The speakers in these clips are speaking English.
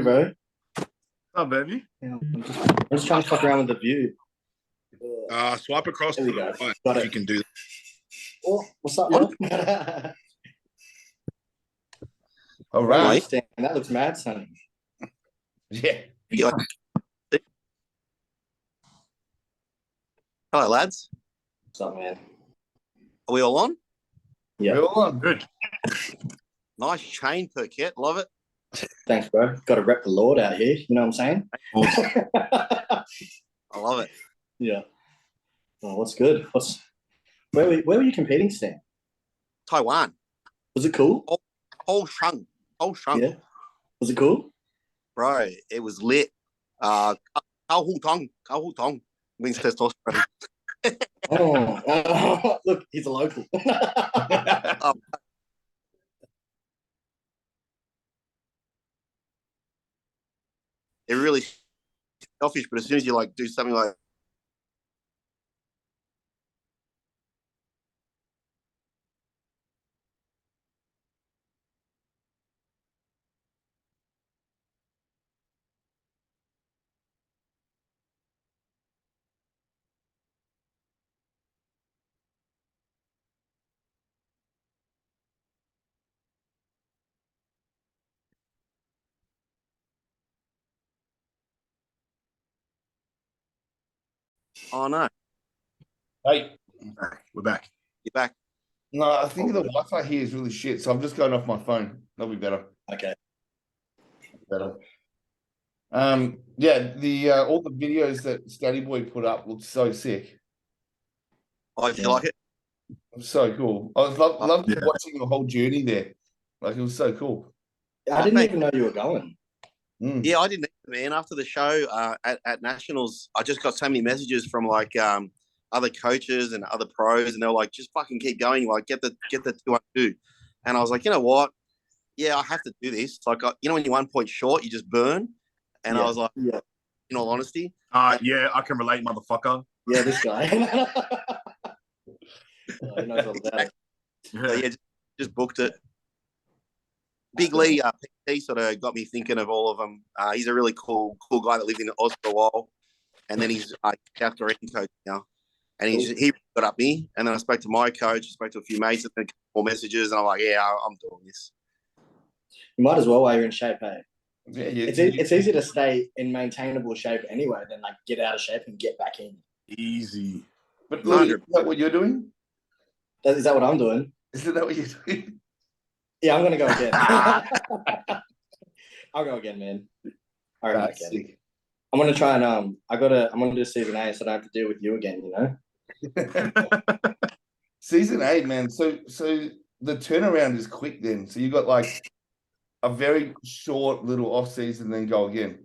bro. Oh, baby. Yeah, I'm just trying to fuck around with the view. Swipe across There to we go. the right Got if it. you can do that. Oh, what's up, yo? All Right. right. That looks mad, Sonny. Yeah. Hello, lads. What's up, man? Are we all on? Yeah. We're all on. Good. Nice chain, Perkett. Love it. Thanks, bro. Got to rep the Lord out here. You know what I'm saying? Awesome. I love it. Yeah. Oh, what's good? Where were you competing, Stan? Taiwan. Was it cool? Whole shung. Yeah. Was it cool? Bro, it was lit. Kao Hu Tong means testosterone. Oh, look, he's a local. It really selfish, but as soon as you like do something like oh no, Hey. We're back. you're back. No, I think the Wi-Fi here is really shit, so I'm just going off my phone. That'll be better. Okay. Better. Yeah, the all the videos that Statty Boy put up looked so sick. Oh, do you like it? So cool. I was loved Yeah. watching the whole journey there. Like it was so cool. I didn't even know you were going. Yeah, I didn't either, man. After the show at Nationals, I just got so many messages from like other coaches and other pros, and they were like, "Just fucking keep going, like get the 212." And I was like, you know what? Yeah, I have to do this. Like, when you're 1 point short, you just burn. And I was like, in all honesty, Yeah, I can relate, motherfucker. Yeah, this guy. He knows all about it. So, yeah, just booked it. Big Lee, PT sort of got me thinking of all of them. He's a really cool guy that lived in Aus for a while, and then he's South Korean coach now. And he got up me, and then I spoke to my coach, spoke to a few mates, and then more messages, and I'm like, yeah, I'm doing this. You might as well while you're in shape, hey? Yeah, It's easy to stay in maintainable shape anyway than like get out of shape and get back in. Easy. But Louis, is that what you're doing? Is that what I'm doing? Is that what you're doing? Yeah, I'm gonna go again. I'll go again, man. All right, again. I'm gonna try and I'm gonna do season 8 so I don't have to deal with you again, you know? Season 8, man. So the turnaround is quick then. So you got like a very short little off season, then go again.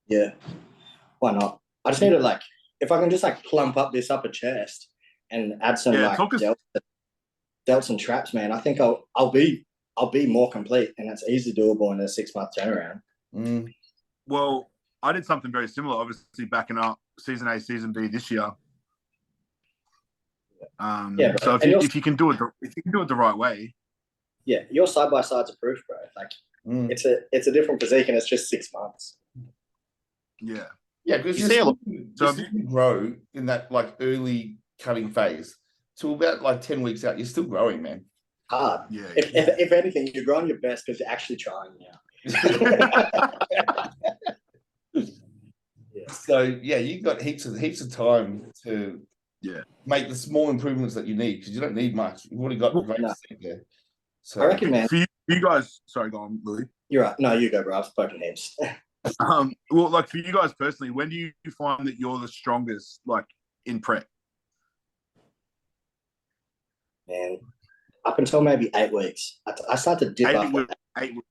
Yeah. Why not? I just need to like, if I can just like plump up this upper chest and add some delts and traps, man. I think I'll be more complete, and that's easy doable in a 6-month turnaround. Well, I did something very similar, obviously backing up season A, season B this year. So if you can do it the right way. Yeah, your side by sides are proof, bro. Like it's a different physique, and it's just 6 months. Yeah, because you grow in that like early cutting phase to about like 10 weeks out. You're still growing, man. Hard. Yeah. If anything, you're growing your best because you're actually trying now. So you've got heaps of time to make the small improvements that you need, because you don't need much. You've already got great steak there. So I reckon, man. For you guys, sorry, go on, Louis. You're right. No, you go, bro. I've spoken heaps. Well, like for you guys personally, when do you find that you're the strongest, like in prep? Man, up until maybe 8 weeks, I start to dip up. 8 weeks.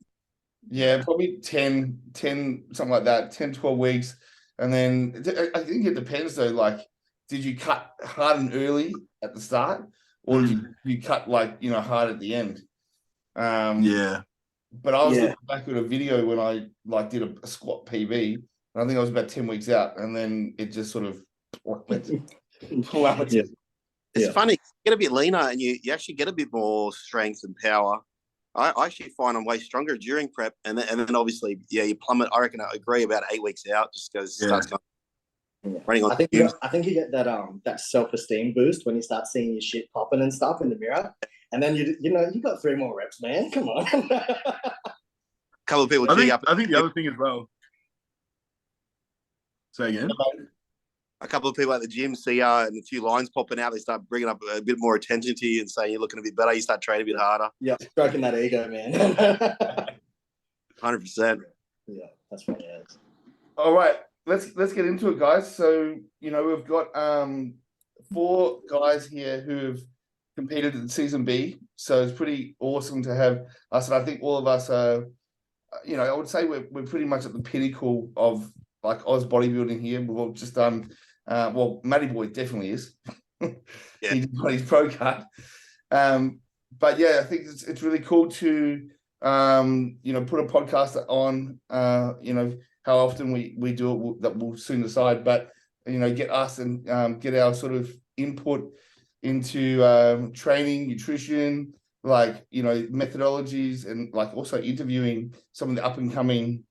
Yeah, probably 10, something like that, 10, 12 weeks. And then I think it depends though, like, did you cut hard and early at the start, or did you cut like, hard at the end? But I was looking back at a video when I like did a squat PB, and I think I was about 10 weeks out, and then it just sort of plummeted. It's funny, you get a bit leaner and you actually get a bit more strength and power. I actually find I'm way stronger during prep, and then obviously, yeah, you plummet. I reckon I agree about 8 weeks out, just goes starts going. Yeah. Running on I think you get that self-esteem boost when you start seeing your shit popping and stuff in the mirror, and then you got 3 more reps, man. Come on. A couple of people. I think the other thing as well. Say again. A couple of people at the gym see and a few lines popping out. They start bringing up a bit more attention to you and saying you're looking a bit better. You start training a bit harder. Yeah, stroking that ego, man. 100%. Yeah, that's what it is. All right, let's get into it, guys. So we've got 4 guys here who've competed in season B. So it's pretty awesome to have us, and I think all of us are. I would say we're pretty much at the pinnacle of like Oz bodybuilding here. We've all just done. Matty Boy definitely is. Yeah. He got his pro card. But yeah, I think it's really cool to put a podcast on. How often we do it, that we'll soon decide. But get us and get our sort of input into training, nutrition, methodologies, and also interviewing some of the up and coming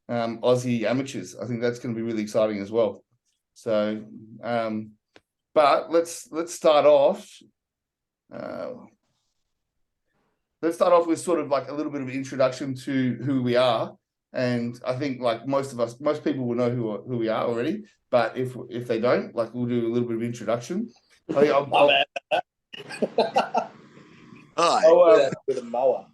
Aussie amateurs. I think that's going to be really exciting as well. So, but let's start off. Let's start off with sort of like a little bit of an introduction to who we are. And I think most people will know who we are already. But if they don't, we'll do a little bit of introduction. I think with a mower.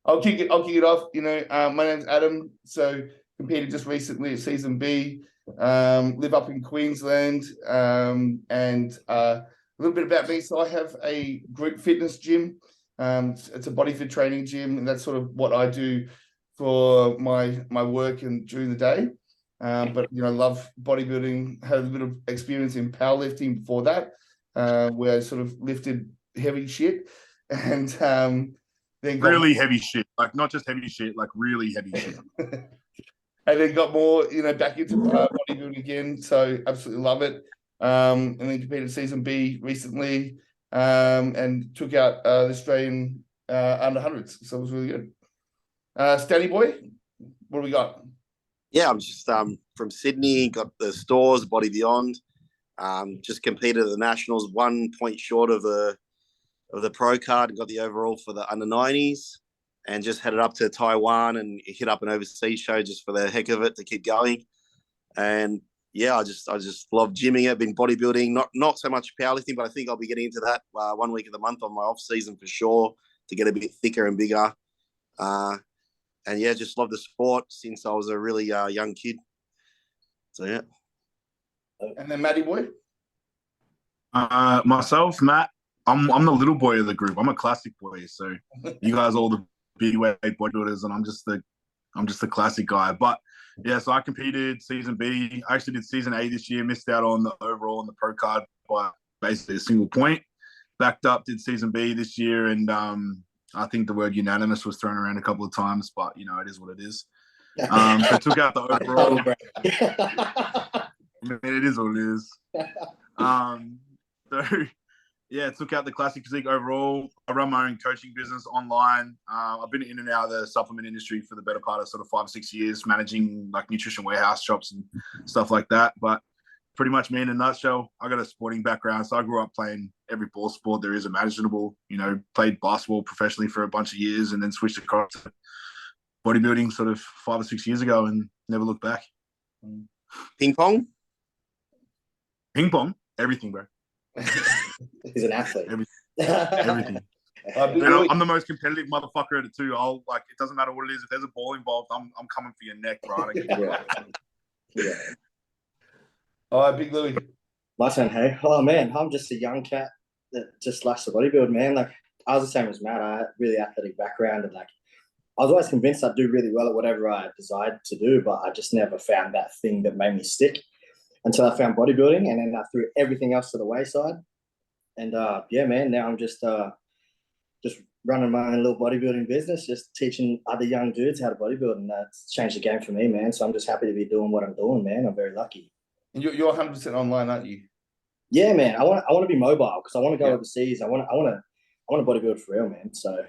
I'll kick it off. My name's Adam. So competed just recently at season B. Live up in Queensland. And a little bit about me. So I have a group fitness gym. It's a body fit training gym, and that's sort of what I do for my work and during the day. But love bodybuilding. Had a bit of experience in powerlifting before that, where I sort of lifted heavy shit, and then really heavy shit, not just heavy shit, really heavy shit. And then got more, back into bodybuilding again. So absolutely love it. And then competed season B recently, and took out the Australian under 100s. So it was really good. Stanley boy, what do we got? Yeah, I'm just from Sydney. Got the stores, Body Beyond. Just competed at the Nationals, 1 point short of the pro card. Got the overall for the under 90s, and just headed up to Taiwan and hit up an overseas show just for the heck of it to keep going. And yeah, I just love gymming. I've been bodybuilding, not so much powerlifting, but I think I'll be getting into that 1 week of the month on my off season for sure to get a bit thicker and bigger. And yeah, just love the sport since I was a really young kid. So yeah. And then Matty boy. Myself, Matt. I'm the little boy of the group. I'm a classic boy. So you guys are all the big weight bodybuilders, and I'm just the classic guy. But yeah, so I competed season B. I actually did season A this year. Missed out on the overall and the pro card by basically a single point. Backed up, did season B this year, and I think the word unanimous was thrown around a couple of times, but it is what it is. So took out the overall. It is what it is. So yeah, took out the classic physique overall. I run my own coaching business online. I've been in and out of the supplement industry for the better part of sort of 5 or 6 years, managing nutrition warehouse shops and stuff like that. But pretty much me in a nutshell, I got a sporting background. So I grew up playing every ball sport there is imaginable, played basketball professionally for a bunch of years and then switched across to bodybuilding sort of 5 or 6 years ago and never looked back. Ping pong? Ping pong? Everything, bro. He's an athlete. Everything. I'm the most competitive motherfucker at it too. It doesn't matter what it is. If there's a ball involved, I'm coming for your neck, bro. Yeah. All right, Big Louie. My turn, hey. Oh man, I'm just a young cat that just likes to bodybuild, man. I was the same as Matt. I had a really athletic background, and I was always convinced I'd do really well at whatever I desired to do, but I just never found that thing that made me stick until I found bodybuilding, and then I threw everything else to the wayside. And yeah, man, now I'm just running my own little bodybuilding business, just teaching other young dudes how to bodybuild, and that's changed the game for me, man. So I'm just happy to be doing what I'm doing, man. I'm very lucky. And you're 100% online, aren't you? Yeah, man. I want to be mobile because I want to go overseas. I want want to bodybuild for real, man. So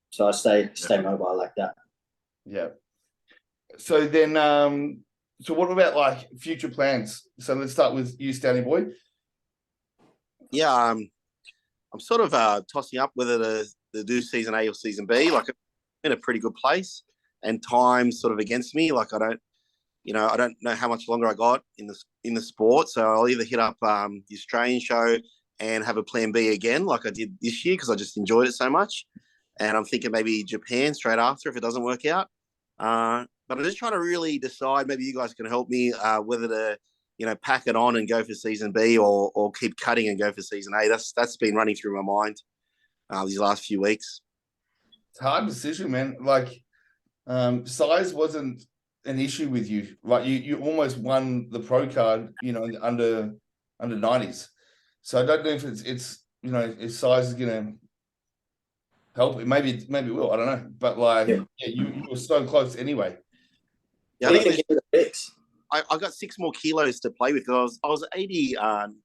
so I stay mobile like that. Yeah. So then, so what about like future plans? So let's start with you, Stanley Boy. Yeah, I'm sort of tossing up whether to do season A or season B. Like, I'm in a pretty good place, and time's sort of against me. Like, I don't know how much longer I got in the sport. So I'll either hit up the Australian show and have a plan B again, like I did this year, because I just enjoyed it so much. And I'm thinking maybe Japan straight after if it doesn't work out. But I'm just trying to really decide, maybe you guys can help me, whether to, pack it on and go for season B or keep cutting and go for season A. That's been running through my mind these last few weeks. It's a hard decision, man. Like, size wasn't an issue with you. Like, you almost won the pro card, under 90s. So I don't know if it's if size is gonna help. Maybe it will. I don't know. But you were so close anyway. Yeah, I think I got 6 more kilos to play with, because I was 89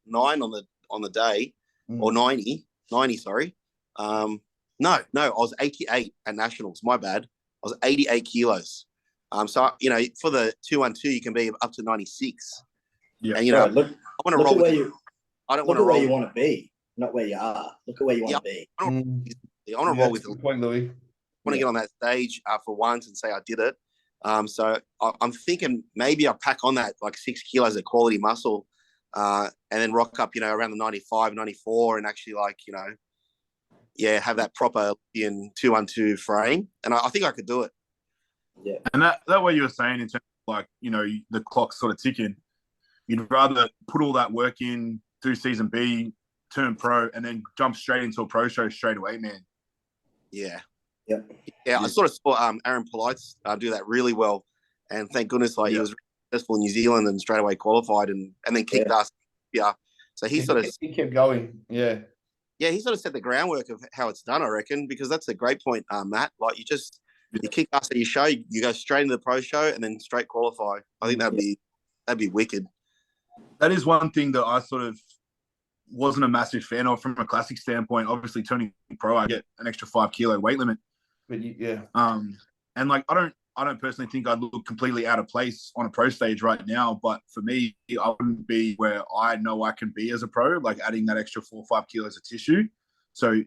on the day, or 90, sorry. No, I was 88 at nationals. My bad. I was 88 kilos. So for the 212, you can be up to 96. Yeah, and I want to roll with you. I don't want to roll where you want to be, not where you are. Look at where you want to be. I want to roll with it. Point, Louis. I want to get on that stage for once and say I did it. So I'm thinking maybe I'll pack on that like 6 kilos of quality muscle, and then rock up, around the 95, 94, and actually have that proper Olympian 212 frame. And I think I could do it. Yeah. And that way you were saying, in terms of the clock's sort of ticking, you'd rather put all that work in, do season B, turn pro, and then jump straight into a pro show straight away, man. Yeah. Yep. Yeah, I sort of saw Aaron Polite do that really well, and thank goodness he was successful in New Zealand and straight away qualified, and then kicked us. Yeah, so he kept going. Yeah, he sort of set the groundwork of how it's done, I reckon, because that's a great point, Matt. Like, you kick us at your show, you go straight into the pro show, and then straight qualify. I think that'd be wicked. That is one thing that I sort of wasn't a massive fan of from a classic standpoint. Obviously, turning pro, I get an extra 5 kilo weight limit. But and I don't personally think I'd look completely out of place on a pro stage right now. But for me, I wouldn't be where I know I can be as a pro, like adding that extra 4 or 5 kilos of tissue. So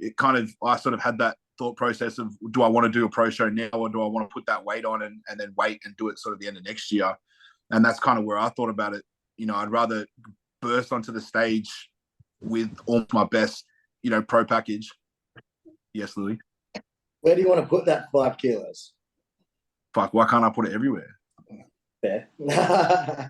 I sort of had that thought process of, do I want to do a pro show now, or do I want to put that weight on and then wait and do it sort of the end of next year? And that's kind of where I thought about it. I'd rather burst onto the stage with all my best, pro package. Yes, Louis. Where do you want to put that 5 kilos? Fuck, why can't I put it everywhere? Fair. Yeah.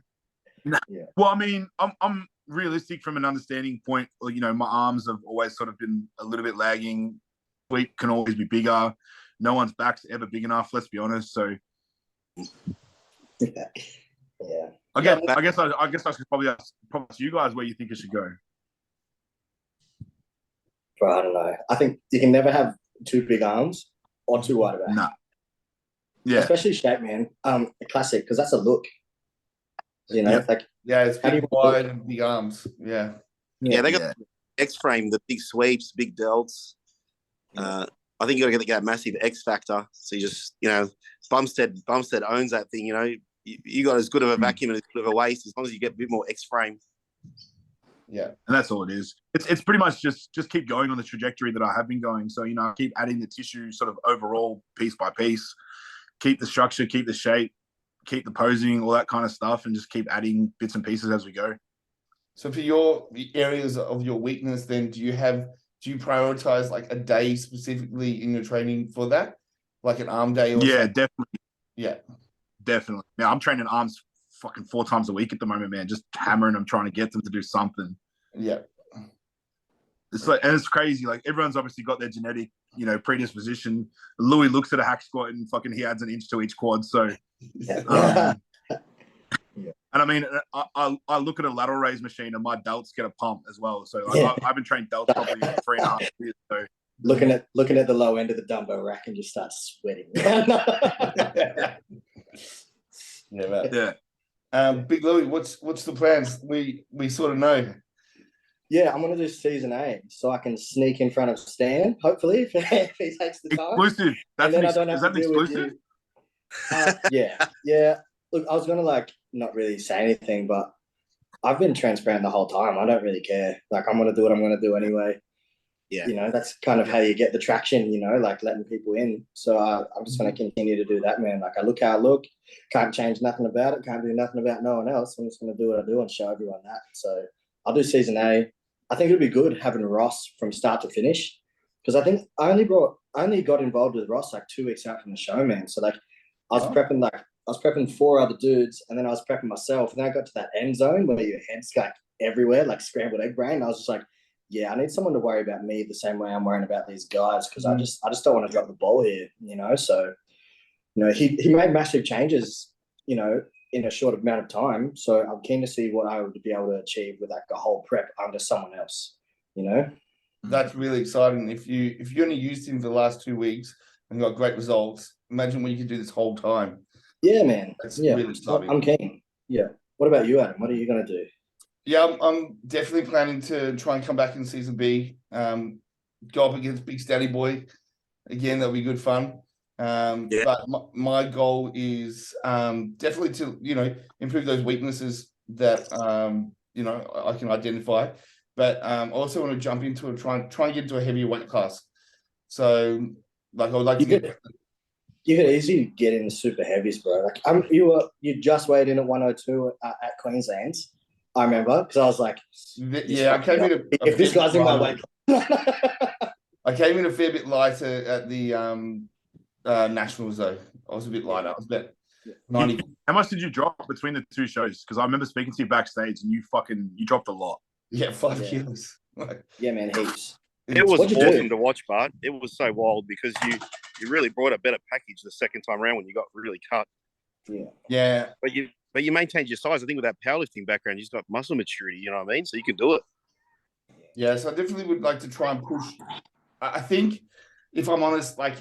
Well, I mean, I'm realistic from an understanding point. My arms have always sort of been a little bit lagging. Sweep can always be bigger. No one's back's ever big enough, let's be honest. So yeah. I guess I should probably ask you guys where you think it should go. Bro, I don't know. I think you can never have too big arms or too wide back. Nah. Yeah. Especially shape, man. A classic, because that's a look. It's big wide and big arms. Yeah. Yeah, they got the X frame, the big sweeps, big delts. I think you got to get that massive X factor. So you just, Bumstead owns that thing. You got as good of a vacuum and as good of a waist as long as you get a bit more X frame. Yeah, and that's all it is. It's pretty much just keep going on the trajectory that I have been going. So keep adding the tissue sort of overall piece by piece, keep the structure, keep the shape, keep the posing, all that kind of stuff, and just keep adding bits and pieces as we go. So for your areas of your weakness, then do you prioritize like a day specifically in your training for that, like an arm day? Or something? Definitely. Yeah, definitely. Now I'm training arms fucking 4 times a week at the moment, man. Just hammering them, trying to get them to do something. Yeah. It's like, and it's crazy. Like, everyone's obviously got their genetic, predisposition. Louis looks at a hack squat and fucking he adds an inch to each quad. So, and I mean, I look at a lateral raise machine and my delts get a pump as well. So I've been trained delts probably 3.5 years. So looking at the low end of the dumbbell rack and just start sweating. Yeah. Big Louis, what's the plans? We sort of know. I'm gonna do season A so I can sneak in front of Stan. Hopefully, if he takes the time. Exclusive. That's and then I don't have is that to deal exclusive? With you. Yeah. Look, I was gonna not really say anything, but I've been transparent the whole time. I don't really care. Like, I'm gonna do what I'm gonna do anyway. Yeah. That's kind of how you get the traction. Letting people in. So I'm just gonna continue to do that, man. Like, I look how I look. Can't change nothing about it. Can't do nothing about no one else. I'm just gonna do what I do and show everyone that. So I'll do season A. I think it'd be good having Ross from start to finish, because I think I only got involved with Ross 2 weeks out from the show, man. So I was prepping 4 other dudes, and then I was prepping myself, and then I got to that end zone where your head's everywhere, like scrambled egg brain. I was just like, yeah, I need someone to worry about me the same way I'm worrying about these guys, because I just don't want to drop the ball here, So, he made massive changes, in a short amount of time. So I'm keen to see what I would be able to achieve with a whole prep under someone else, That's really exciting. If you only used him for the last 2 weeks and got great results, imagine what you could do this whole time. Yeah, man. That's really exciting. I'm keen. Yeah. What about you, Adam? What are you going to do? Yeah, I'm definitely planning to try and come back in season B. Go up against Big Stanley Boy. Again, that'll be good fun. But my goal is definitely to improve those weaknesses that I can identify, but I also want to jump into it, try and get into a heavier weight class. So I would like to get. You could easily get in the super heavies, bro. You just weighed in at 102 at Queensland's. I remember, because I was like, I came in if this guy's in my weight class. I came in a fair bit lighter at the Nationals, though. I was a bit lighter. I was about 90. How much did you drop between the 2 shows? Because I remember speaking to you backstage, and you dropped a lot. Yeah, 5 kilos. Yeah, man, heaps. It was awesome to watch, Bart. It was so wild because you really brought a better package the second time around when you got really cut. Yeah. But you maintained your size. I think with that powerlifting background, you've got muscle maturity. You know what I mean? So you can do it. Yeah, so I definitely would like to try and push. I think, if I'm honest, like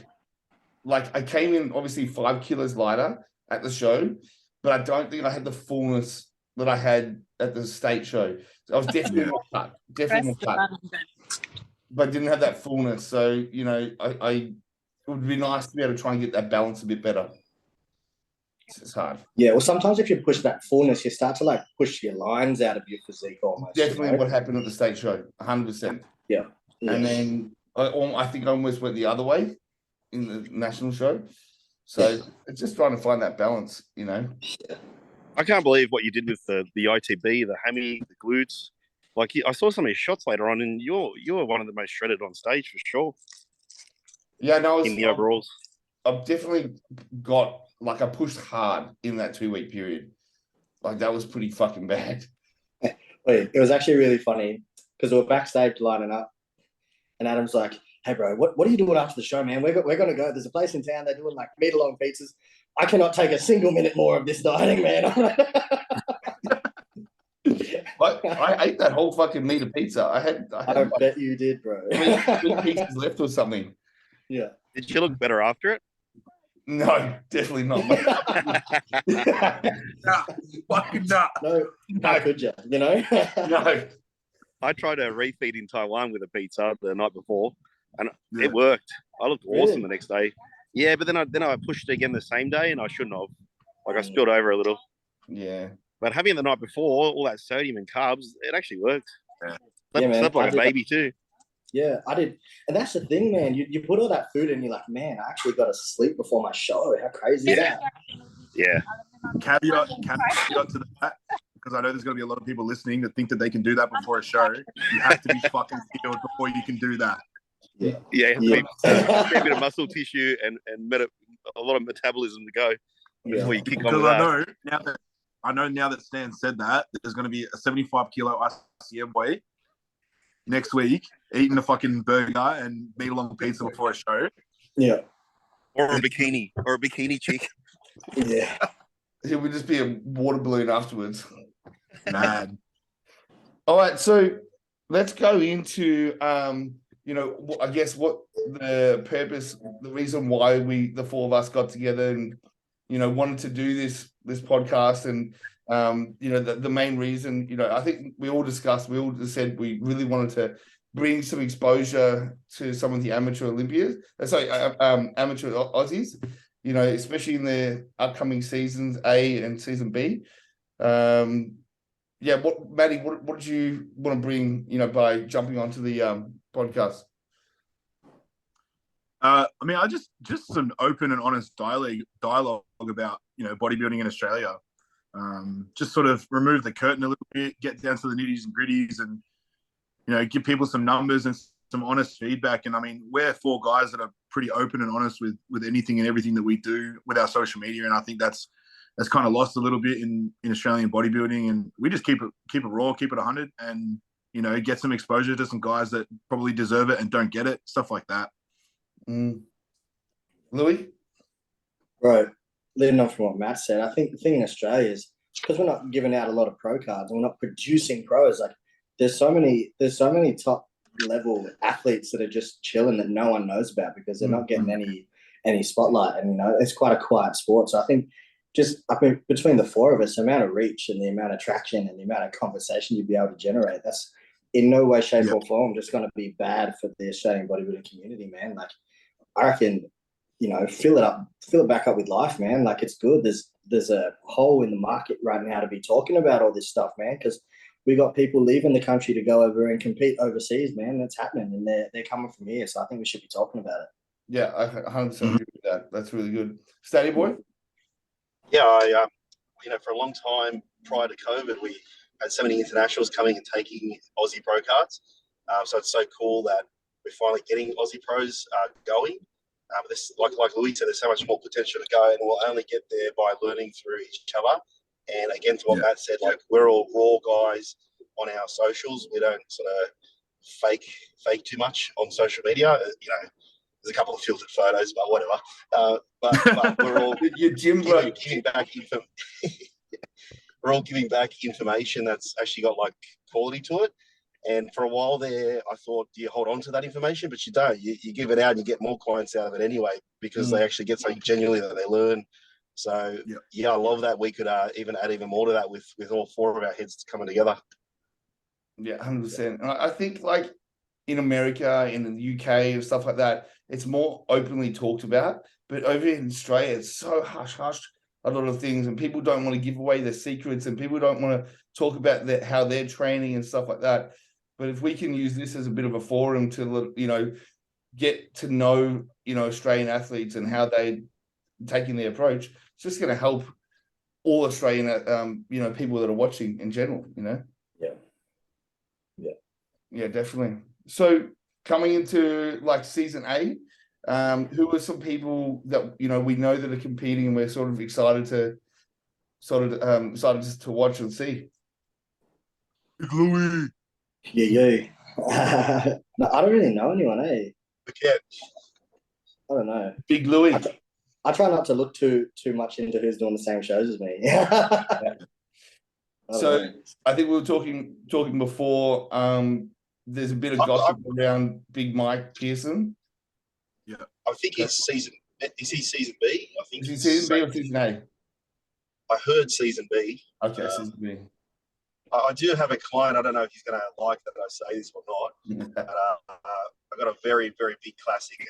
I came in obviously 5 kilos lighter at the show, but I don't think I had the fullness that I had at the state show. So I was definitely more cut, but didn't have that fullness. So it would be nice to be able to try and get that balance a bit better. It's hard. Yeah, well, sometimes if you push that fullness, you start to push your lines out of your physique almost. Definitely what happened at the state show, 100%. Yeah. And then I think I almost went the other way in the national show. So it's just trying to find that balance, I can't believe what you did with the ITB, the hammy, the glutes. I saw some of your shots later on, and you're one of the most shredded on stage for sure. Yeah, no, in the overalls. I've definitely got I pushed hard in that 2-week period. That was pretty fucking bad. Wait, it was actually really funny because we were backstage lining up, and Adam's like, "Hey, bro, what are you doing after the show, man? We're gonna go. There's a place in town. They're doing meter-long pizzas. I cannot take a single minute more of this dieting, man." I ate that whole fucking meter pizza. I bet you did, bro. 3 pieces left or something. Yeah. Did you look better after it? No, definitely not. Fucking not. No, how could you? No. I tried a refeed in Taiwan with a pizza the night before, and it worked. I looked awesome the next day. Yeah, but then I pushed it again the same day, and I shouldn't have. I spilled over a little. Yeah. But having it the night before, all that sodium and carbs, it actually worked. Yeah. Slept like a baby too. Yeah, I did. And that's the thing, man. You put all that food in, you're like, man, I actually got to sleep before my show. How crazy is that? Yeah. Caveat to that, because I know there's going to be a lot of people listening that think that they can do that before a show. You have to be fucking skilled before you can do that. Yeah. Yeah, you have to be a bit of muscle tissue and a lot of metabolism to go before you kick on with that. I know now that Stan said that, there's going to be a 75 kilo ICM weight next week, eating a fucking burger and meat-along pizza before a show. Yeah. Or a bikini chick. Yeah. It would just be a water balloon afterwards. Mad. All right, so let's go into, I guess what the purpose, the reason why the 4 of us got together and, wanted to do this podcast and The main reason, I think we all just said we really wanted to bring some exposure to some of the amateur Olympias, amateur Aussies, especially in the upcoming seasons A and season B. Maddie, what did you want to bring, by jumping onto the podcast? I just some open and honest dialogue about, bodybuilding in Australia. Just sort of remove the curtain a little bit, get down to the nitties and gritties, and give people some numbers and some honest feedback. And I mean, we're four guys that are pretty open and honest with anything and everything that we do with our social media, and I think that's kind of lost a little bit in Australian bodybuilding. And we just keep it raw, keep it 100, and get some exposure to some guys that probably deserve it and don't get it, stuff like that. Louis? Right. Leading on from what Matt said, I think the thing in Australia is because we're not giving out a lot of pro cards and we're not producing pros. Like there's so many top level athletes that are just chilling that no one knows about because they're not getting any spotlight, and it's quite a quiet sport. So I think between the four of us, the amount of reach and the amount of traction and the amount of conversation you'd be able to generate, that's in no way, shape, or form just going to be bad for the Australian bodybuilding community, man. Like I reckon, fill it back up with life, man. Like it's good. There's a hole in the market right now to be talking about all this stuff, man, because we got people leaving the country to go over and compete overseas, man. That's happening, and they're coming from here. So I think we should be talking about it. Yeah, I 100% agree with that. That's really good. Steady boy? Yeah, I for a long time prior to COVID, we had so many internationals coming and taking Aussie pro cards. So it's so cool that we're finally getting Aussie pros going. But this, like Louis said, there's so much more potential to go, and we'll only get there by learning through each other. And again, to what Matt said, like we're all raw guys on our socials. We don't sort of fake too much on social media. There's a couple of filtered photos, but whatever. But we're all giving back we're all giving back information that's actually got like quality to it. And for a while there, I thought, do you hold on to that information? But you don't. You give it out and you get more clients out of it anyway because they actually get something genuinely that they learn. So, I love that. We could even add even more to that with all four of our heads coming together. Yeah, 100%. And I think like in America, in the UK and stuff like that, it's more openly talked about. But over in Australia, it's so hush-hush, a lot of things. And people don't want to give away their secrets and people don't want to talk about how they're training and stuff like that. But if we can use this as a bit of a forum to, get to know, Australian athletes and how they're taking their approach, it's just going to help all Australian, people that are watching in general, Yeah, definitely. So coming into like season A, who are some people that, we know that are competing and we're sort of excited to watch and see? Louis. Yeah. No, I don't really know anyone, Perkett. I don't know. Big Louis. I try not to look too much into who's doing the same shows as me. So I think we were talking before. There's a bit of gossip around Big Mike Pearson. Yeah, I think he's season. Is he season B? I think. Is he season B or season A? I heard season B. Okay, season B. I do have a client. I don't know if he's going to like that I say this or not. But, I've got a very, very big classic. And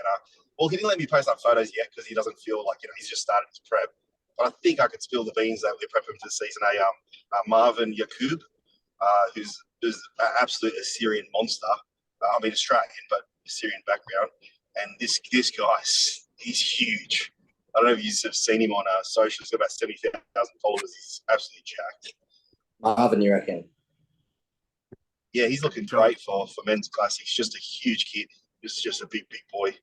he didn't let me post up photos yet because he doesn't feel like he's just started his prep. But I think I could spill the beans that we're prepping for season A. Marvin Yakub, who's an absolute Assyrian monster. Australian, but Assyrian background. And this guy, he's huge. I don't know if you've seen him on social. He's got about 70,000 followers. He's absolutely jacked. Marvin, you reckon? Yeah, he's looking great for men's classics. Just a huge kid. He's just a big boy.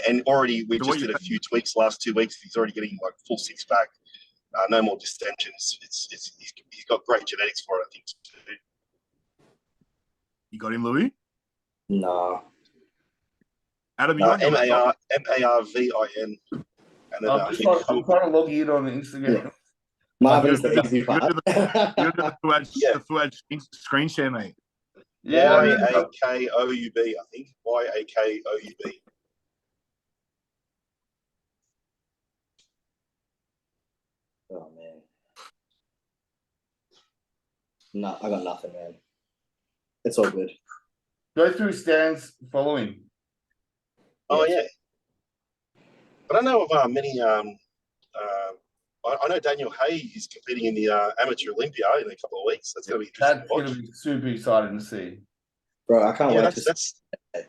And already we just did a few tweaks last 2 weeks. He's already getting like full six pack. No more distensions. He's got great genetics for it, I think, too. You got him, Louis? No. Adam, you Marvin. And then I'm trying to log in on Instagram. Yeah. Marvin's the easy part. You're the Fuad screen share, mate. Yeah. YAKOUB, I think. YAKOUB. Oh, man. No, I got nothing, man. It's all good. Go through Stan's following. Oh yeah. I don't know of many. I know Daniel Hay is competing in the Amateur Olympia in a couple of weeks. That's going to be interesting. That's going to be super exciting to see. Bro, I can't wait to see.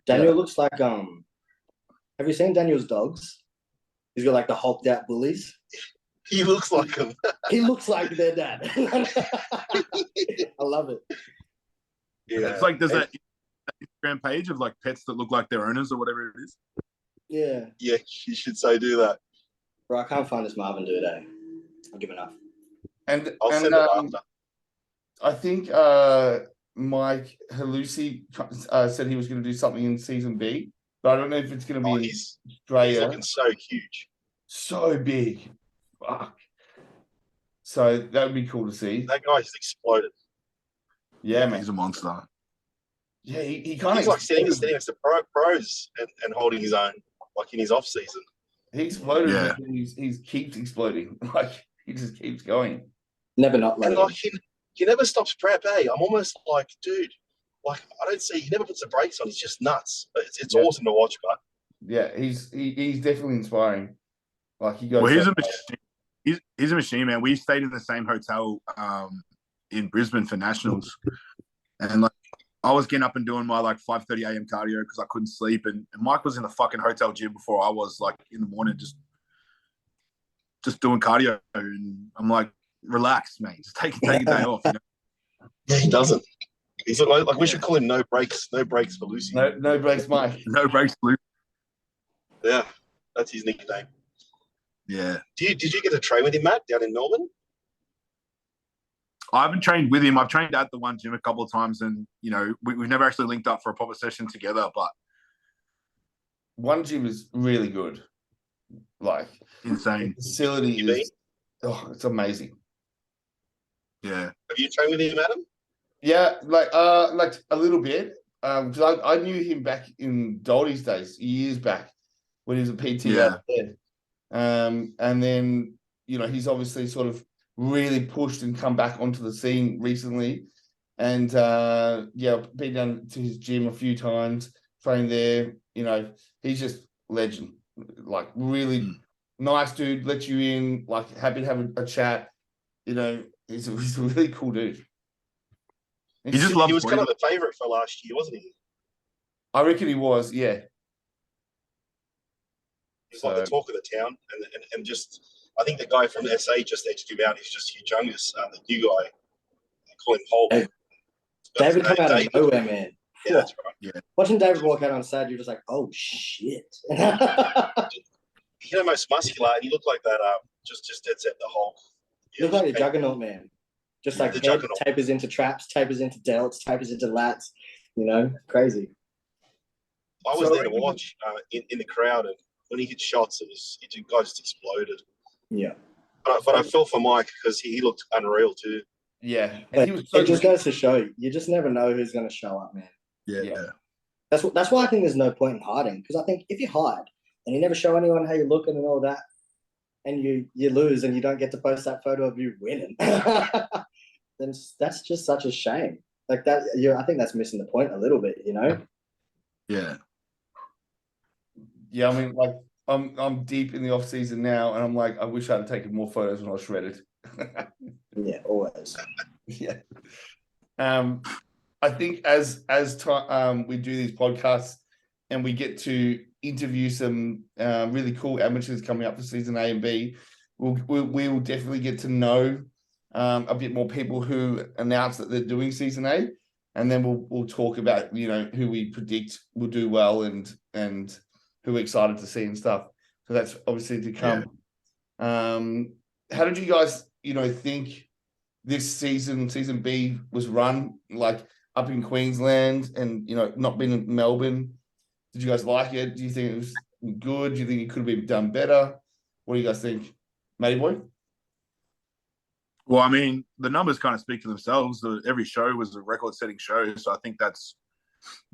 Daniel looks like have you seen Daniel's dogs? He's got like the hulked out bullies. He looks like him. He looks like their dad. I love it. Yeah, it's like there's that Instagram page of like pets that look like their owners or whatever it is. Yeah. Yeah, you should say do that. Bro, I can't find this Marvin dude, eh? I'll give enough. And I'll send it after. I think Mike Halusi said he was going to do something in season B, but I don't know if it's going to be in Australia. He's looking so huge. So big. Fuck. So that would be cool to see. That guy's exploded. Yeah, man. He's a monster. Yeah, he kind of... He's like sitting next to pros and holding his own, like in his off season. He exploded. Yeah. He keeps exploding. Like, he just keeps going. Never not and like he never stops prep, eh? I'm almost like, dude, like I don't see. He never puts the brakes on. He's just nuts. It's awesome to watch, but yeah, he's definitely inspiring. Like he goes. Well, he's a machine. He's a machine, man. We stayed in the same hotel in Brisbane for nationals, and like I was getting up and doing my like 5:30 a.m. cardio because I couldn't sleep, and Mike was in the fucking hotel gym before I was, like in the morning, just doing cardio, and I'm like, relax, mate. Just take a day off. You know? Yeah, he doesn't. He's like we should call him no breaks for Lucy. No breaks, Mike. No breaks, Lucy. Yeah, that's his nickname. Yeah. Did you get to train with him, Matt, down in Melbourne? I haven't trained with him. I've trained at the one gym a couple of times, and you know we've never actually linked up for a proper session together. But one gym is really good, like insane. The facility is it's amazing. Yeah. Have you trained with him, Adam? Yeah, like a little bit. Because I knew him back in Doldy's days, years back, when he was a PT out there. And then he's obviously sort of really pushed and come back onto the scene recently. And been down to his gym a few times, trained there. He's just legend. Like really nice dude, lets you in, like happy to have a chat. He's a really cool dude. He was kind of the favourite for last year, wasn't he? I reckon he was, yeah. He's like the talk of the town, and just I think the guy from SA just edged him out. He's just humongous. The new guy, they call him Hulk. Hey, David come out of nowhere, man. Yeah, that's right. Yeah. Watching David walk out on stage, you're just like, oh shit. He most muscular, and he looked like that. Just dead set the Hulk. He looked like a juggernaut, man. Just like head juggernaut. Tapers into traps, tapers into delts, tapers into lats. Crazy. I was there to watch in the crowd, and when he hit shots, the guy just exploded. Yeah. But I felt for Mike because he looked unreal too. Yeah. It just goes to show you just never know who's going to show up, man. Yeah. That's why I think there's no point in hiding, because I think if you hide and you never show anyone how you're looking and all that, and you lose and you don't get to post that photo of you winning, then that's just such a shame. Like that, I think that's missing the point a little bit, Yeah. Yeah, I mean, like I'm deep in the off season now, and I'm like, I wish I'd taken more photos when I was shredded. Yeah, always. Yeah. I think as we do these podcasts and we get to interview some really cool amateurs coming up for season A and B, we will definitely get to know a bit more people who announce that they're doing season A, and then we'll talk about who we predict will do well and who we're excited to see and stuff. So that's obviously to come. Yeah. How did you guys think this season B was run, like up in Queensland and not being in Melbourne? Did you guys like it? Do you think it was good? Do you think it could have been done better? What do you guys think, Matty Boy? Well, I mean, the numbers kind of speak for themselves. Every show was a record-setting show, so I think that's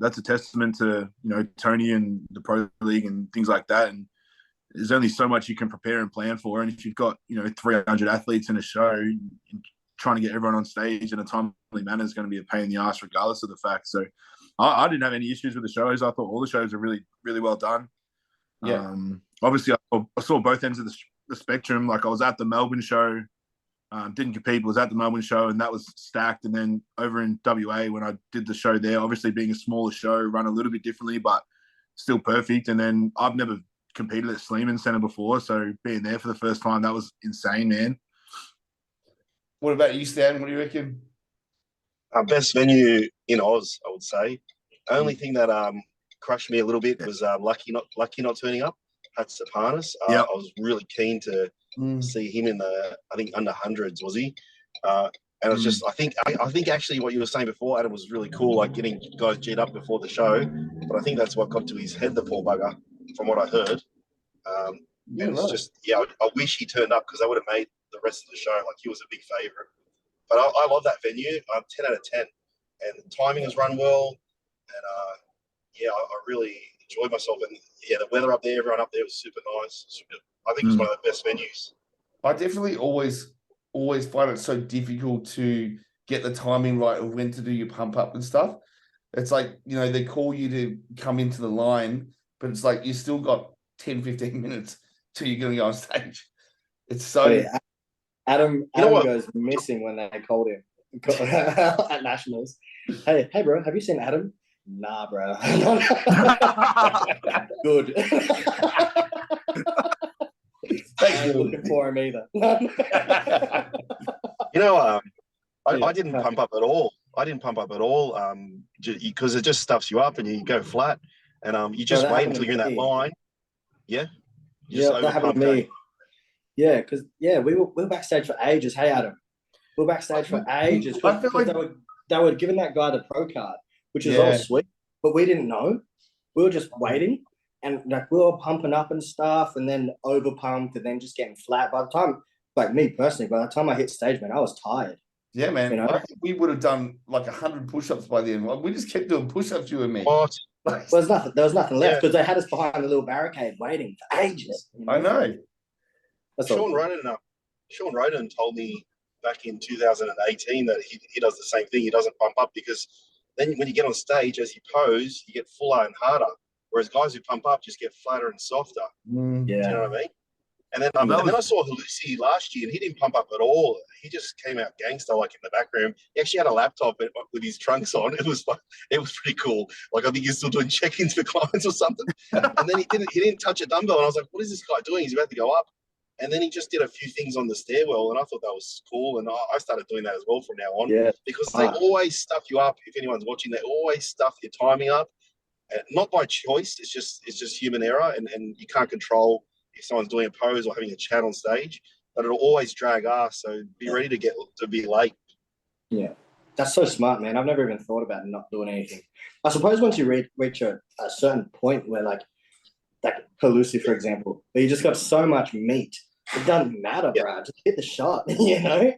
a testament to Tony and the Pro League and things like that. And there's only so much you can prepare and plan for. And if you've got, 300 athletes in a show, trying to get everyone on stage in a timely manner is going to be a pain in the ass regardless of the fact. So I didn't have any issues with the shows. I thought all the shows are really, really well done. Yeah. Obviously, I saw both ends of the spectrum. Like, I was at the Melbourne show, didn't compete, but was at the Melbourne show, and that was stacked. And then over in WA, when I did the show there, obviously being a smaller show, run a little bit differently, but still perfect. And then I've never competed at Sleeman Centre before, so being there for the first time, that was insane, man. What about you, Stan? What do you reckon? Our best venue in Oz, I would say. Only thing that crushed me a little bit was lucky not turning up. That's Sapanis. I was really keen to see him in the, I think, under hundreds, was he? And it's just, I think actually what you were saying before, Adam, was really cool, like getting guys G'd up before the show. But I think that's what got to his head, the poor bugger, from what I heard. And it's just, I wish he turned up because that would have made the rest of the show. Like, he was a big favourite. But I love that venue. 10 out of 10. And the timing has run well. And I really enjoyed myself. And the weather up there, everyone up there was super nice. I think it was one of the best venues. I definitely always find it so difficult to get the timing right of when to do your pump up and stuff. It's like, they call you to come into the line, but it's like you still got 10, 15 minutes till you're going to go on stage. It's so... Adam goes missing when they called him at Nationals. Hey, bro, have you seen Adam? Nah, bro. Good. Thanks I'm looking for him either. I didn't pump up at all. Because it just stuffs you up and you go flat. And you just wait until you're in that line. Yeah? That happened to me. Yeah, because we were backstage for ages. Hey, Adam, we were backstage for ages because they were giving that guy the pro card, which is all sweet, but we didn't know. We were just waiting, and like we were pumping up and stuff, and then over pumped, and then just getting flat. By the time, like me personally, by the time I hit stage, man, I was tired. Yeah, man. I think we would have done like 100 push-ups by the end. We just kept doing push-ups, you and me. What? There was nothing left because they had us behind the little barricade waiting for ages. I know. Sean Roden told me back in 2018 that he does the same thing. He doesn't pump up because then when you get on stage, as you pose, you get fuller and harder. Whereas guys who pump up just get flatter and softer. Yeah. Do you know what I mean? And then, then I saw Lucy last year, and he didn't pump up at all. He just came out gangster, like in the back room. He actually had a laptop with his trunks on. It was pretty cool. Like, I think he's still doing check-ins for clients or something. And then he didn't touch a dumbbell, and I was like, "What is this guy doing? He's about to go up." And then he just did a few things on the stairwell, and I thought that was cool. And I started doing that as well from now on. Yeah. Because they always stuff you up. If anyone's watching, they always stuff your timing up. And not by choice. It's just human error, and you can't control if someone's doing a pose or having a chat on stage. But it'll always drag ass. So be ready to be late. Yeah. That's so smart, man. I've never even thought about not doing anything. I suppose once you reach a certain point where, like Pelusi, for example, where you just got so much meat, it doesn't matter, bro. Just hit the shot, Yeah.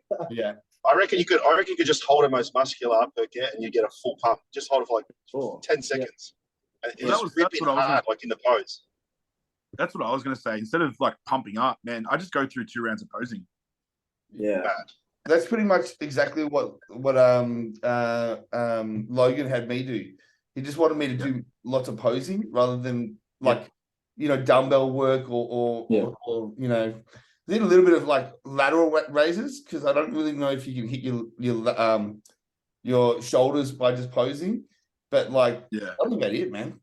I reckon you could just hold it most muscular up, Perkett, and you get a full pump. Just hold it for like 10 seconds. And just rip it hard, like in the pose. That's what I was going to say. Instead of like pumping up, man, I just go through 2 rounds of posing. Yeah. That's pretty much exactly what Logan had me do. He just wanted me to do lots of posing rather than dumbbell work or did a little bit of like lateral raises because I don't really know if you can hit your shoulders by just posing, but that's about it, man.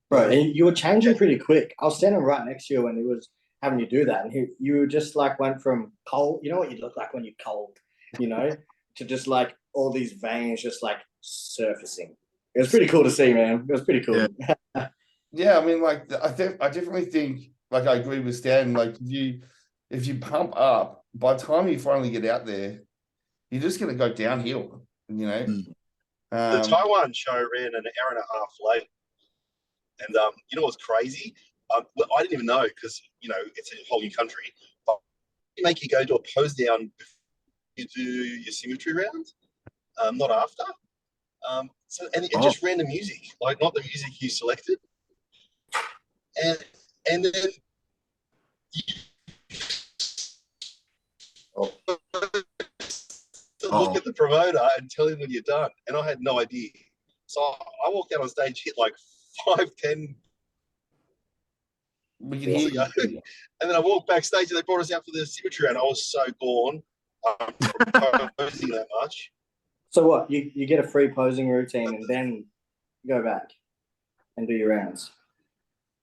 Bro, and you were changing pretty quick. I was standing right next to you when he was having you do that, and you just like went from cold. You know what you look like when you're cold, to just like all these veins just like surfacing. It was pretty cool to see, man. It was pretty cool. Yeah, I mean, like I definitely think, like I agree with Stan. Like if you pump up, by the time you finally get out there, you're just going to go downhill. The Taiwan show ran an hour and a half late, and you know what's crazy? I didn't even know because it's a whole new country. But they make you go to a pose down before you do your symmetry round, not after. It just ran the music, like not the music you selected. And then to look at the promoter and tell him when you're done. And I had no idea. So I walked out on stage, hit like 5, 10. We can hear you. And then I walked backstage and they brought us out for the symmetry and I was so gone from posing that much. So what? You get a free posing routine and then go back and do your rounds.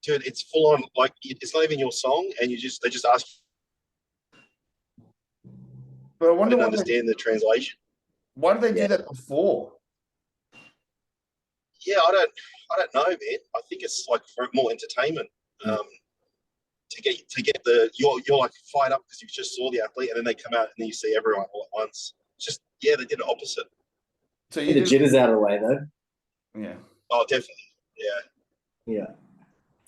Dude, it's full on, like, it's not even your song and they just ask. But I wonder why understand the translation. Why did they do that before? Yeah, I don't know, man. I think it's like for more entertainment. To get you're like fired up because you just saw the athlete and then they come out and then you see everyone all at once. It's just they did the opposite. So the jitters out of the way though. Yeah. Oh, definitely. Yeah.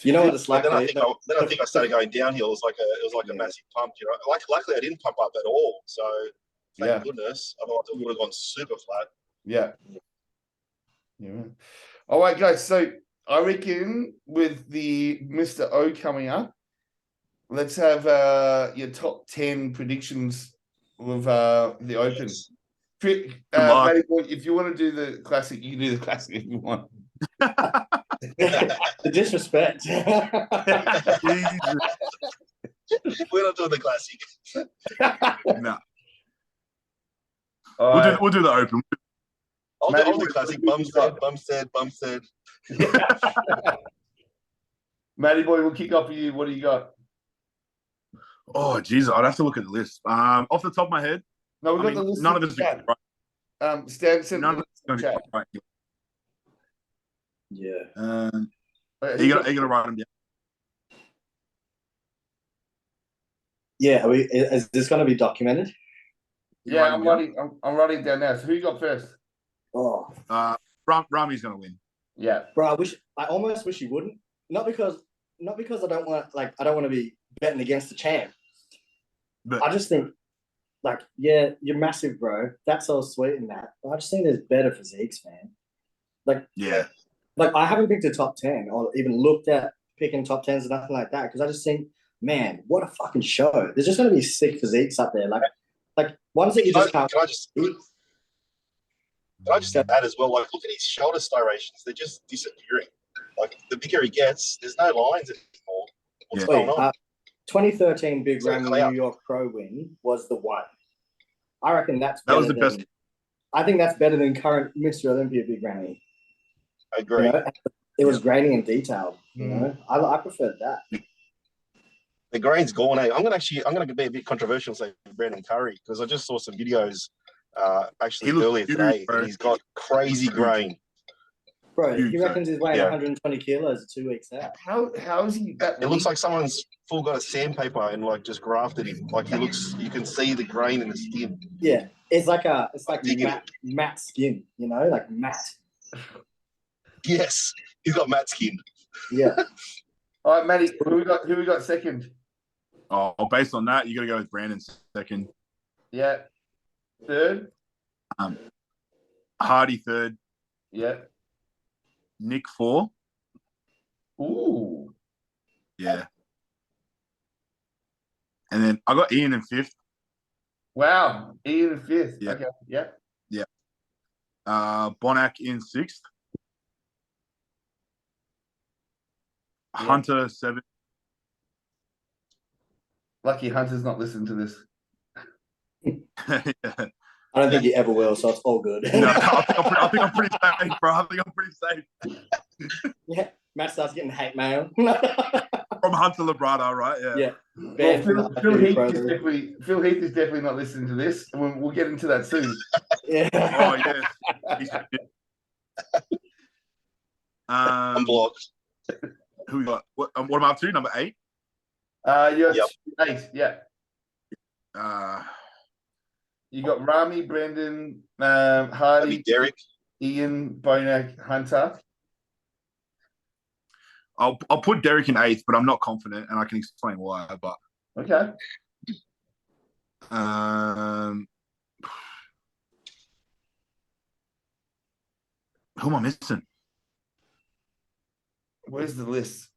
You know what it's like. Then I think I started going downhill. It was like a massive pump. You know, like luckily I didn't pump up at all. So thank goodness. Otherwise it would have gone super flat. Yeah. All right, guys. So I reckon with the Mr. O coming up, let's have your top 10 predictions of the Open. Yes. Matty boy, if you want to do the classic, you can do the classic if you want. The disrespect. We're not doing the classic. No. We'll do the Open. I'll do classic. Bum said. Matty boy, we'll kick off with you. What do you got? Oh, Jesus, I'd have to look at the list. Off the top of my head, no, we've got the list. None of this is right. Stan, none of this is going to be right. Yeah. Are you gonna write them down? Yeah. Is this going to be documented? Yeah, I'm writing down now. So who you got first? Oh. Rami's going to win. Yeah, bro. I almost wish he wouldn't. Not because I don't want to be betting against the champ. But I just think, you're massive, bro. That's all sweet in that. But I just think there's better physiques, man. I haven't picked a top 10 or even looked at picking top 10s or nothing like that because I just think, man, what a fucking show. There's just going to be sick physiques up there. Like ones that you just can't. Can I just add as well? Like, look at his shoulder styrations. They're just disappearing. Like, the bigger he gets, there's no lines anymore. What's going on? 2013 Big Ramy New York Pro win was the one. I reckon that was the best. I think that's better than current Mr. Olympia Big Ramy. I agree. You know? It was grainy and detailed. You know, I preferred that. The grain's gone. I'm gonna be a bit controversial, say Brandon Curry, because I just saw some videos actually earlier today, and he's got crazy grain. Bro, he reckons he's weighing 120 kilos 2 weeks out. How is he? It looks like someone's full got a sandpaper and just grafted him. Like you can see the grain in the skin. Yeah, it's like matte skin. You know, like matte. Yes, he's got matte skin. Yeah. All right, Matty, who we got second? Oh, based on that, you got to go with Brandon second. Yeah. Third? Hardy third. Yeah. Nick 4. Ooh. Yeah. And then I got Ian in 5th. Wow. Ian in 5th. Yeah. Okay. Yeah. Yeah. Bonac in 6th. Yeah. Hunter 7th. Lucky Hunter's not listening to this. Yeah. I don't think he ever will, so it's all good. No, I think I'm pretty safe, bro. I think I'm pretty safe. Yeah, Matt starts getting hate mail. From Hunter Labrada, right? Yeah. Well, Phil Heath is definitely not listening to this, and we'll get into that soon. Yeah. Oh, yes. I'm blocked. Who we got? What am I up to? Number 8? You're 8, yeah. You got Ramy, Brendan, Hardy, Derek, Ian, Bonac, Hunter. I'll put Derek in 8th, but I'm not confident, and I can explain why. But okay. Who am I missing? Where's the list?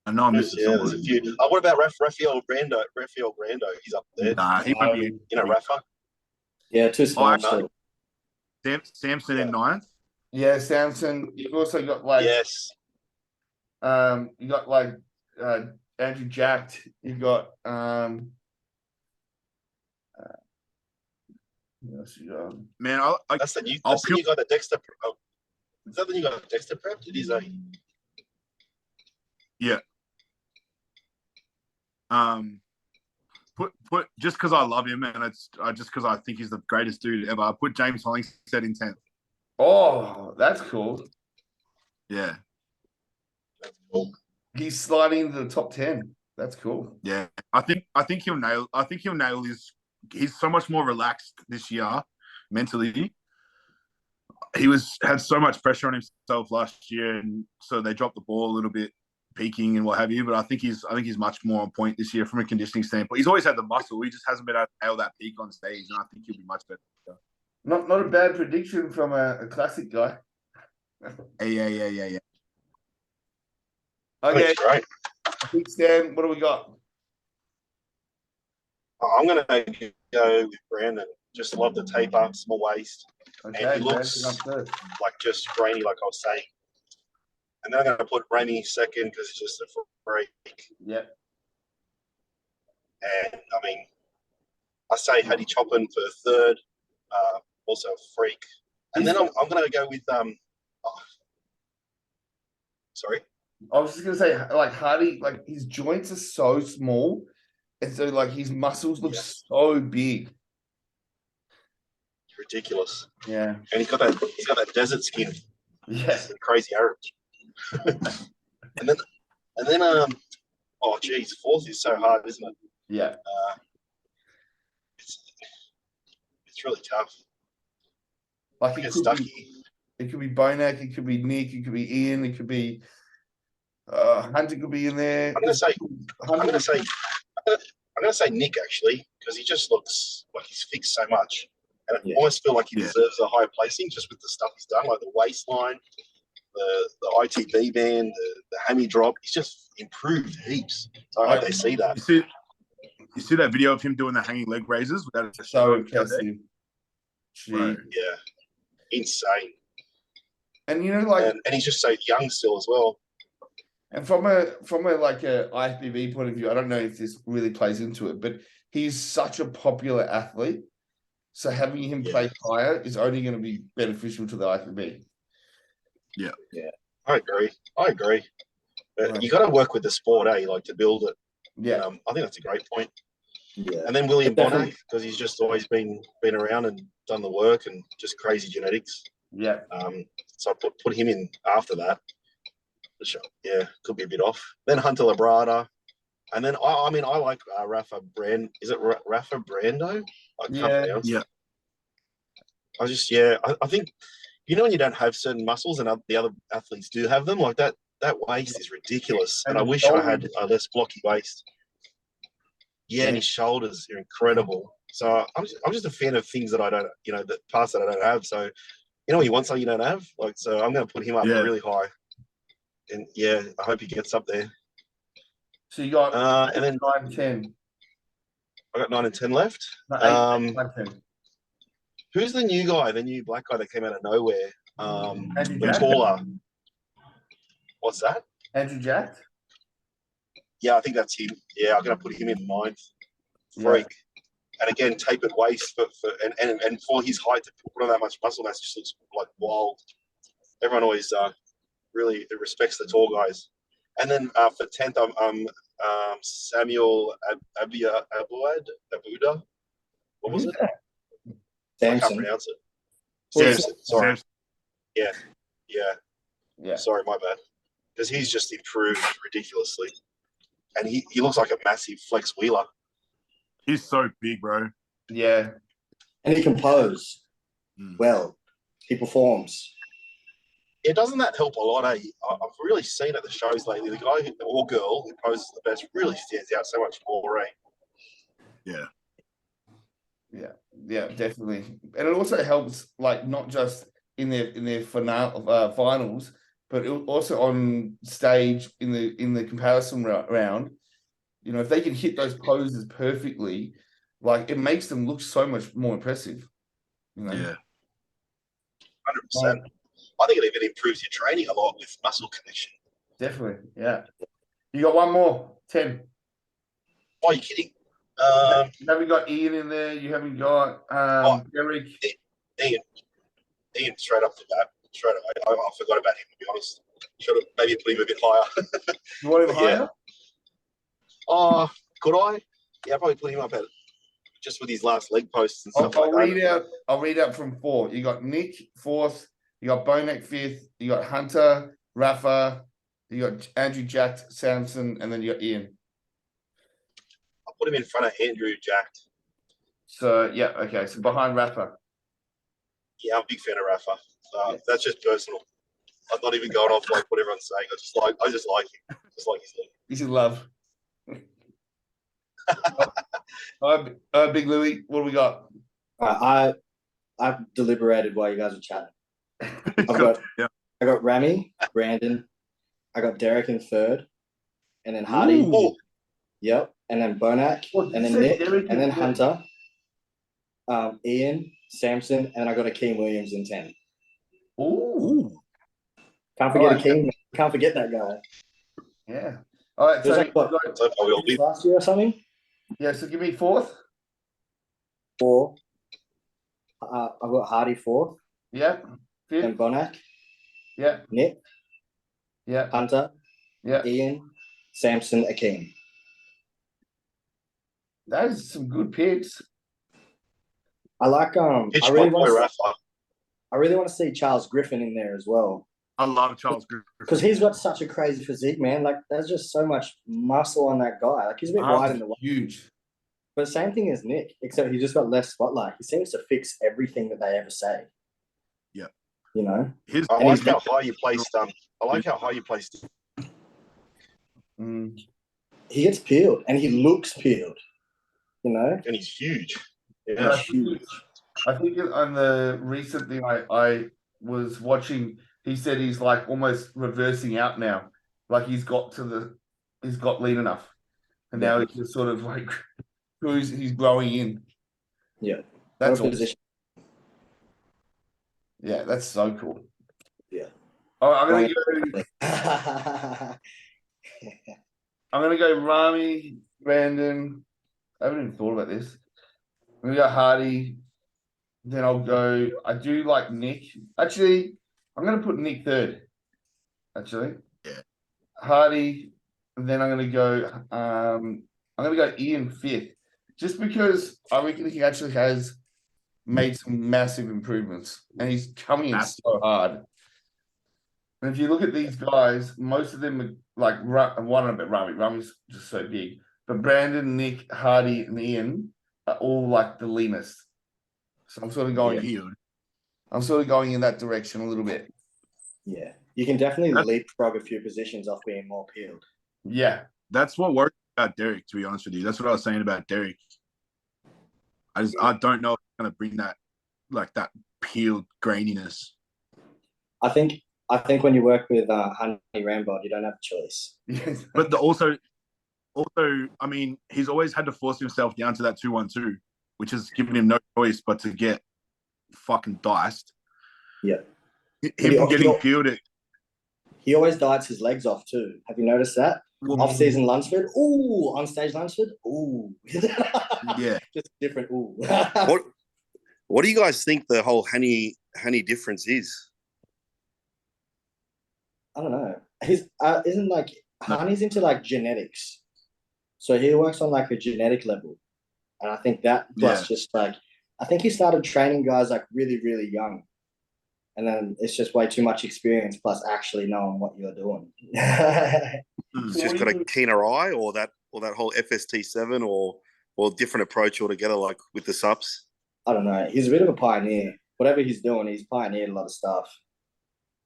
I know I'm missing someone. There's a few. What about Rafael Brando? Rafael Brando, he's up there. Nah, he won't be. You know, Rafa. Yeah, too small. Samson in ninth. Yeah, Samson. You've also got like you got like Andrew Jacked. You've got man, that's the new guy that Dexter. Oh, is that the new guy that Dexter prepped? It is a. Yeah. Put just because I love him and it's just because I think he's the greatest dude ever. I put James Hollingshead in 10th. Oh, that's cool. Yeah. That's cool. He's sliding into the top 10. That's cool. Yeah. I think he'll nail he's so much more relaxed this year mentally. He had so much pressure on himself last year, and so they dropped the ball a little bit, peaking and what have you. But I think he's much more on point this year from a conditioning standpoint. He's always had the muscle. He just hasn't been able to nail that peak on stage, and I think he'll be much better. Not a bad prediction from a classic guy. Yeah. Okay, that's great. I think Stan, what do we got? I'm gonna go with Brandon. Just love the tape up, small waist. Okay, and he looks like just grainy, like I was saying. And then I'm going to put Remy second because it's just a freak. Yep. And I mean, I say Hattie Choppin for third, also a freak. And then I'm going to go with sorry. I was just going to say, like Hardy, like his joints are so small, and so like his muscles look so big. Ridiculous. Yeah. And he's got that desert skin. Yes. Yeah. Crazy Arabs. and then oh geez, fourth is so hard, isn't it? Yeah. It's really tough. Like it could be Bonac, it could be Nick, it could be Ian, it could be Hunter could be in there. I'm gonna say Nick actually, because he just looks like he's fixed so much. And I almost feel like he deserves a higher placing just with the stuff he's done, like the waistline, the ITB band, the hammy drop. He's just improved heaps. So I hope they see that. You see that video of him doing the hanging leg raises without a so impressive. Yeah, insane. And you know, like, and he's just so young still as well. And from a like a IFBB point of view, I don't know if this really plays into it, but he's such a popular athlete. So having him play higher is only going to be beneficial to the IFBB. Yeah. I agree. But you got to work with the sport, like to build it. Yeah. I think that's a great point. Yeah. And then William Bonac, because he's just always been around and done the work and just crazy genetics. Yeah. So I put him in after that. Yeah, could be a bit off. Then Hunter Labrada. And then, I like Rafa Brand. Is it Rafa Brando? I can't pronounce it. I think, when you don't have certain muscles and the other athletes do have them, like that waist is ridiculous. And I wish I had a less blocky waist. Yeah, and his shoulders are incredible. So I'm just a fan of things that I don't, the parts that I don't have. So, when you want something you don't have, so I'm going to put him up really high. And I hope he gets up there. So you got and then 9 and 10. I got 9 and 10 left. No, 8 and 10. Who's the new guy, the new black guy that came out of nowhere? Andrew the Jack? taller. What's that? Andrew Jack? Yeah, I think that's him. Yeah, I'm gonna put him in 9th. Freak. And again, tapered waist and for his height to put on that much muscle, that just looks like wild. Everyone always really respects the tall guys. And then for 10th, I'm Samuel Abuda. What was it? Samson. I can't pronounce it. Samson. Sorry. Yeah. Sorry, my bad. Because he's just improved ridiculously, and he looks like a massive flex wheeler. He's so big, bro. Yeah, and he can pose well. He performs. Yeah, doesn't that help a lot? I've really seen at the shows lately, the guy or girl who poses the best really stands out so much more, Yeah. Yeah, definitely. And it also helps, like, not just in their finals, but also on stage in the comparison round. You know, if they can hit those poses perfectly, like it makes them look so much more impressive. You know? Yeah. 100%. I think it even improves your training a lot with muscle connection. Definitely, yeah. You got one more, 10. Oh, are you kidding? You haven't got Ian in there. You haven't got Derek. Ian, straight up the bat. Straight away. I forgot about him, to be honest. Should have maybe put him a bit higher. You want him higher? Oh, could I? Yeah, I'll probably put him up at just with his last leg posts and stuff I'll read out from 4. You got Nick 4th. You got Bonek 5th. You got Hunter, Rafa. You got Andrew, Jack, Samson, and then you got Ian. I'll put him in front of Andrew, Jack. So yeah, okay. So behind Rafa. Yeah, I'm a big fan of Rafa. That's just personal. I'm not even going off like what everyone's saying. I just like him. Just like his leg. He's in love. All right, Big Louie, what do we got? I've deliberated while you guys are chatting. I got Rami, Brandon. I got Derek in 3rd, and then Hardy. Ooh. Yep, and then Bonak, and then Nick, and then Hunter, Ian, Samson, and I got Akeem Williams in 10. Ooh. Can't forget Akeem. Can't forget that guy. Yeah. All right. So last year or something. Yeah. So give me 4th. 4. I've got Hardy 4th. Yeah. 5th. Then Bonak. Yeah. Nick. Yeah. Hunter. Yeah. Ian. Samson. Akeem. That is some good picks. I like I really want to see Charles Griffin in there as well. I love Charles Griffin because he's got such a crazy physique, man. Like there's just so much muscle on that guy. Like he's a bit wide in the way. Huge. But same thing as Nick, except he just got less spotlight. He seems to fix everything that they ever say. Yeah. You know? I like how high you placed He gets peeled and he looks peeled. You know? And he's huge. Yeah, huge. I think on the recent thing I was watching, he said he's like almost reversing out now. Like he's got lean enough. And now he's just sort of like he's growing in. Yeah. That's awesome. Yeah, that's so cool. Yeah. All right, I'm gonna go Rami, Brandon. I haven't even thought about this. I'm gonna go Hardy. Then I do like Nick. Actually, I'm going to put Nick 3rd. Actually. Yeah. Hardy. And then I'm going to go Ian 5th. Just because I reckon he actually has made some massive improvements. And he's coming in so hard. And if you look at these guys, most of them are like one of them, Rami. Rami's just so big. But Brandon, Nick, Hardy, and Ian are all like the leanest. So I'm sort of going in that direction a little bit. Yeah. You can definitely leapfrog a few positions off being more peeled. Yeah. That's what worked about Derek, to be honest with you. That's what I was saying about Derek. I don't know if it's going to bring that, like that peeled graininess. I think when you work with Honey Rambod, you don't have a choice. But also, I mean, he's always had to force himself down to that 2-1-2, which has given him no choice but to get fucking diced. Yeah. Him getting peeled. He always diets his legs off too. Have you noticed that? Off-season Lunsford. Ooh. On-stage Lunsford. Ooh. Yeah. Just different. Ooh. What do you guys think the whole honey difference is? I don't know. He's isn't like Honey's into like genetics. So he works on like a genetic level. And I think that plus just like, I think he started training guys like really, really young. And then it's just way too much experience plus actually knowing what you're doing. It's just got a keener eye or that whole FST7 or different approach altogether, like with the subs? I don't know. He's a bit of a pioneer. Whatever he's doing, he's pioneered a lot of stuff.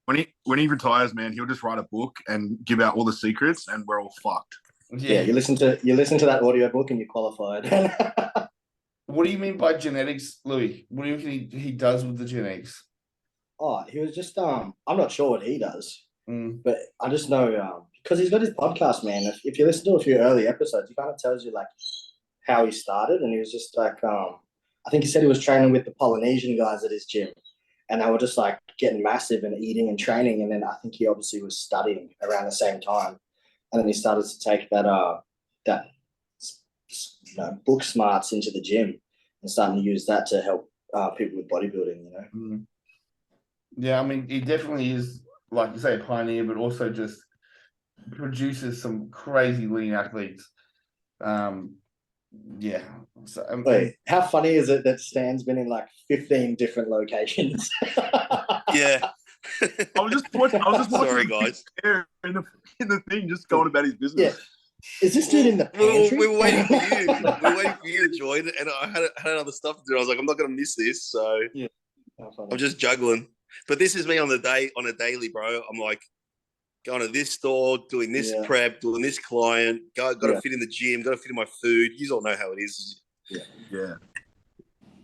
When he retires, man, he'll just write a book and give out all the secrets and we're all fucked. Yeah, you listen to that audio book and you're qualified. What do you mean by genetics, Louis? What do you think he does with the genetics? Oh, he was just I'm not sure what he does, But I just know because he's got his podcast, man. If you listen to a few early episodes, he kind of tells you like how he started, and he was just like, I think he said he was training with the Polynesian guys at his gym, and they were just like getting massive and eating and training, and then I think he obviously was studying around the same time, and then he started to take that book smarts into the gym and starting to use that to help people with bodybuilding. Yeah, I mean, he definitely is, like you say, a pioneer, but also just produces some crazy lean athletes. Yeah. So, wait, how funny is it that Stan's been in like 15 different locations? Yeah. I was just watching. Sorry, guys. In the thing, just going about his business. Yeah. Is this dude in the pantry? We were waiting for you. We were waiting for you to join, and I had other stuff to do. I was like, I'm not going to miss this, so yeah. I'm just juggling. But this is me on a daily, bro. I'm like going to this store, doing this prep, doing this client. Got to fit in the gym. Got to fit in my food. You all know how it is. Yeah.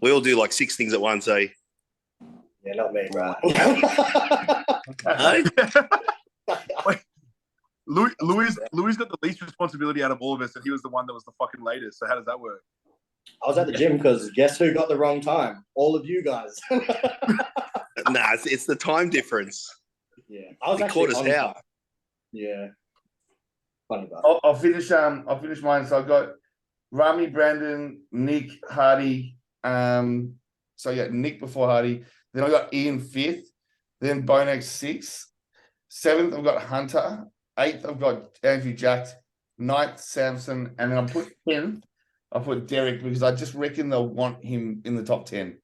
We all do like 6 things at once, eh? Yeah, not me, bro. Wait, Louis got the least responsibility out of all of us, and he was the one that was the fucking latest. So how does that work? I was at the gym because guess who got the wrong time? All of you guys. Nah, it's the time difference. Yeah, I was caught us out. Yeah, funny about. I'll finish mine. So I've got Rami, Brandon, Nick, Hardy. So I got Nick before Hardy. Then I got Ian 5th. Then Bonex 6th. 7th I've got Hunter. 8th I've got Andrew Jack. 9th Samson, and then I put 10th. I put Derek because I just reckon they'll want him in the top 10.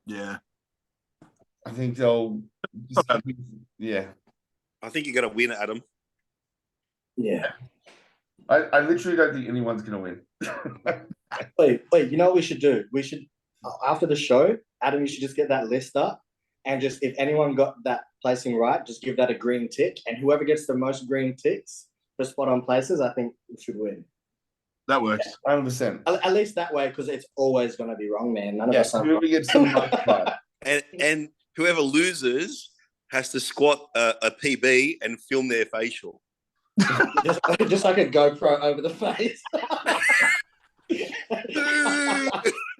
Yeah. I think they'll. Yeah. I think you got to win, Adam. Yeah. I literally don't think anyone's going to win. Wait. You know what we should do? We should, after the show, Adam, you should just get that list up, and just if anyone got that placing right, just give that a green tick, and whoever gets the most green ticks for spot on places, I think should win. That works. 100%. At least that way, because it's always going to be wrong, man. None of us are. Whoever gets the most right. And whoever loses has to squat a PB and film their facial. just like a GoPro over the face.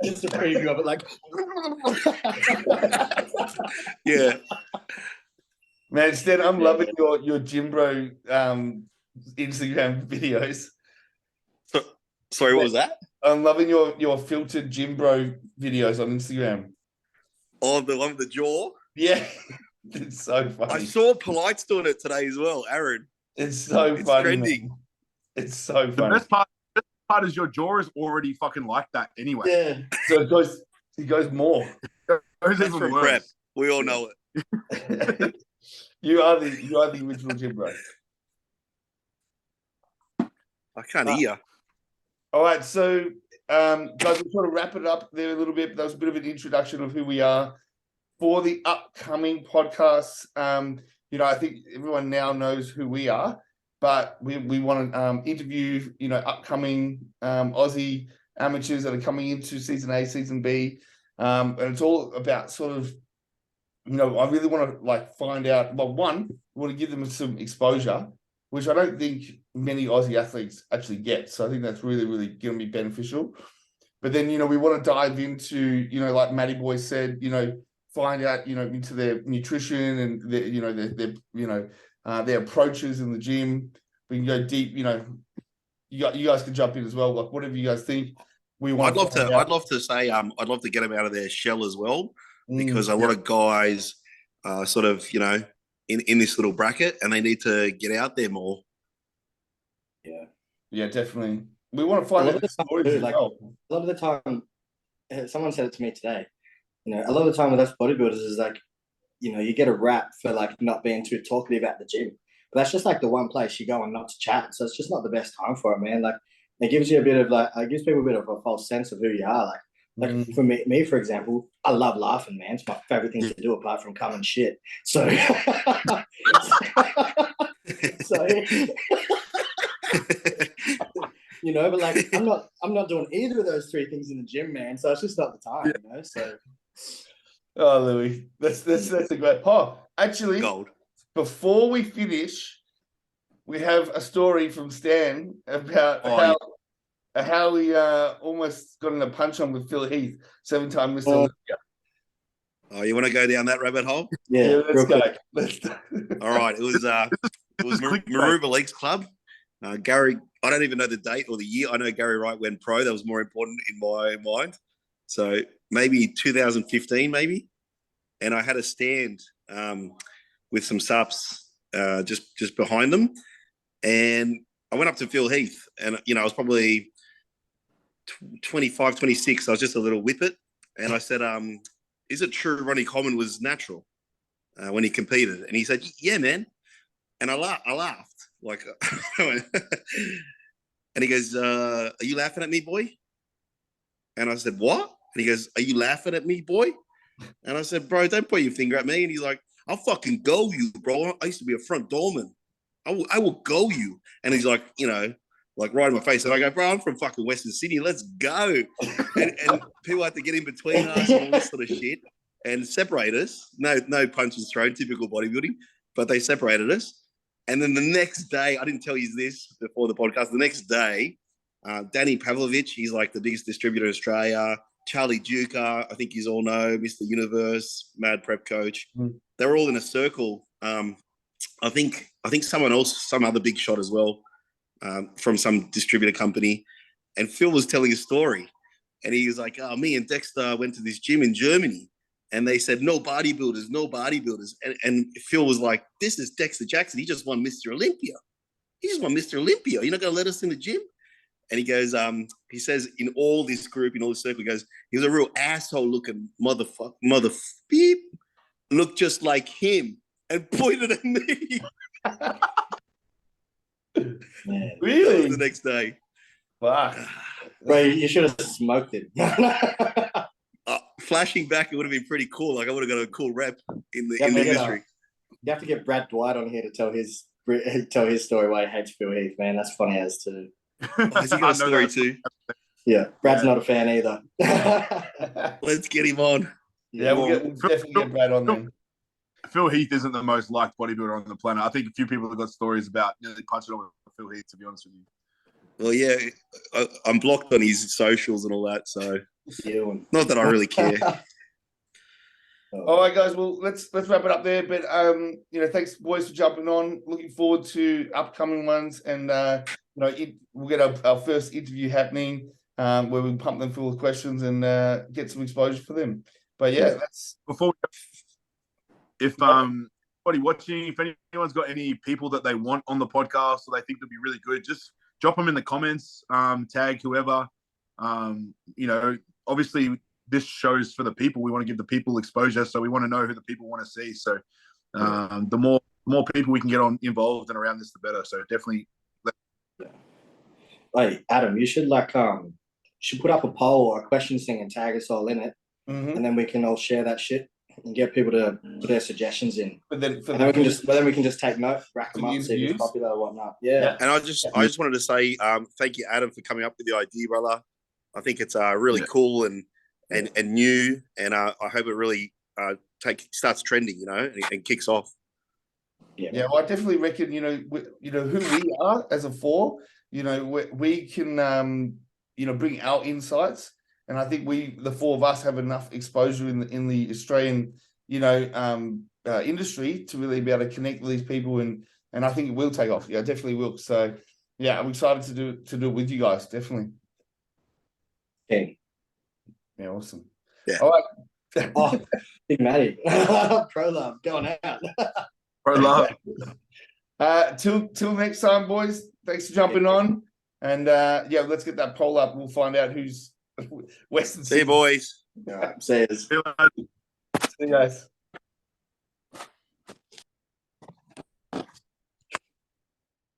Just a preview of it, like. Yeah. Man, Stan, I'm loving your gym bro Instagram videos. Sorry, what was that? I'm loving your filtered gym bro videos on Instagram. Oh, the one with the jaw? Yeah. It's so funny. I saw Polite's doing it today as well, Aaron. It's so funny. It's trending. Man. It's so funny. The best part is your jaw is already fucking like that anyway. Yeah. So it goes more. That's from prep. We all know it. You are the original gym bro. I can't hear. All right, so guys, we'll sort of wrap it up there a little bit. That was a bit of an introduction of who we are. For the upcoming podcasts, I think everyone now knows who we are, but we want to interview, upcoming Aussie amateurs that are coming into season A, season B, and it's all about sort of, I really want to find out. Well, one, we want to give them some exposure, which I don't think many Aussie athletes actually get. So I think that's really, really going to be beneficial. But then, we want to dive into, like Matty Boy said, find out, into their nutrition and their approaches in the gym. We can go deep. You guys can jump in as well. Like whatever you guys think. I'd love to say I'd love to get them out of their shell as well, because a lot of guys are sort of in this little bracket, and they need to get out there more. Yeah, definitely. We want to find out the stories as well. A lot of the time, someone said it to me today. A lot of the time with us bodybuilders is you get a rap for not being too talkative at the gym, but that's just the one place you go and not to chat. So it's just not the best time for it, man. It gives you a bit of it gives people a bit of a false sense of who you are. For me, for example, I love laughing, man. It's my favorite thing to do apart from cum and shit. So, but I'm not doing either of those three things in the gym, man. So it's just not the time, So. Oh, Louis, that's a great. Oh, actually, gold. before we finish, we have a story from Stan about how he almost got in a punch on with PHIL HEATH, 7-time Mr Olympia. Oh, you want to go down that rabbit hole? Yeah, let's go. All right, it was Maroubra Leagues Club. Gary, I don't even know the date or the year. I know Gary Wright went pro. That was more important in my mind. So maybe 2015, maybe. And I had a stand with some subs just behind them. And I went up to PHIL HEATH, and I was probably 25, 26. I was just a little whippet. And I said, is it true Ronnie Coleman was natural when he competed? And he said, yeah, man. And I laughed. Like, and he goes, are you laughing at me, boy? And I said, what? And he goes, are you laughing at me, boy? And I said, bro, don't point your finger at me. And he's like, I'll fucking go you, bro. I used to be a front doorman. I will go you. And he's like, like right in my face. And I go, bro, I'm from fucking Western Sydney. Let's go. And people had to get in between us and all this sort of shit and separate us. No punches thrown, typical bodybuilding, but they separated us. And then the next day, I didn't tell you this before the podcast. The next day, Danny Pavlovich, he's like the biggest distributor in Australia. Charlie Duca, I think you all know, Mr. Universe, mad prep coach. They were all in a circle. I think someone else, some other big shot as well, from some distributor company. And Phil was telling a story. And he was like, oh, me and Dexter went to this gym in Germany. And they said, no bodybuilders. And Phil was like, this is Dexter Jackson. He just won Mr. Olympia. You're not going to let us in the gym? And he goes, he says, in all this group, in all this circle, he goes, he was a real asshole-looking mother beep, looked just like him, and pointed at me. Really? The next day. Wow. Bro, you should have smoked it. Flashing back, it would have been pretty cool. Like I would have got a cool rep in the industry. You have to get Brad Dwight on here to tell his story why he hates PHIL HEATH, man. That's funny as to. Has he got a story too? Yeah, Brad's not a fan either. Let's get him on. Yeah, we'll definitely get Brad on then. PHIL HEATH isn't the most liked bodybuilder on the planet. I think a few people have got stories about nearly punching on with PHIL HEATH, to be honest with you. Well, yeah, I'm blocked on his socials and all that, so not that I really care. All right, guys. Well, let's wrap it up there. But thanks, boys, for jumping on. Looking forward to upcoming ones, and we'll get our first interview happening where we pump them full of questions and get some exposure for them. But yeah, that's before. If anybody watching, if anyone's got any people that they want on the podcast or they think would be really good, just drop them in the comments. Tag whoever. Obviously this show's for the people. We want to give the people exposure, so we want to know who the people want to see. So the more people we can get on involved and around this, the better. So definitely. Hey, Adam, you should put up a poll or a questions thing and tag us all in it, and then we can all share that shit and get people to put their suggestions in. Then we can just take note, rack them up, see if it's popular or whatnot. Yeah. And I just wanted to say thank you, Adam, for coming up with the idea, brother. I think it's really cool and new, and I hope it really starts trending, and kicks off. Yeah, well, I definitely reckon who we are as a four. We can bring our insights, and I think the four of us have enough exposure in the Australian industry to really be able to connect with these people, and I think it will take off. Yeah, definitely will. So yeah, I'm excited to do it with you guys. Definitely. Yeah, awesome. Yeah. All right. Oh, Big Matty. Pro love going out. Pro love. Till next time, boys. Thanks for jumping on. And let's get that poll up. We'll find out who's Western. See you, boys. All right, see you. See you guys.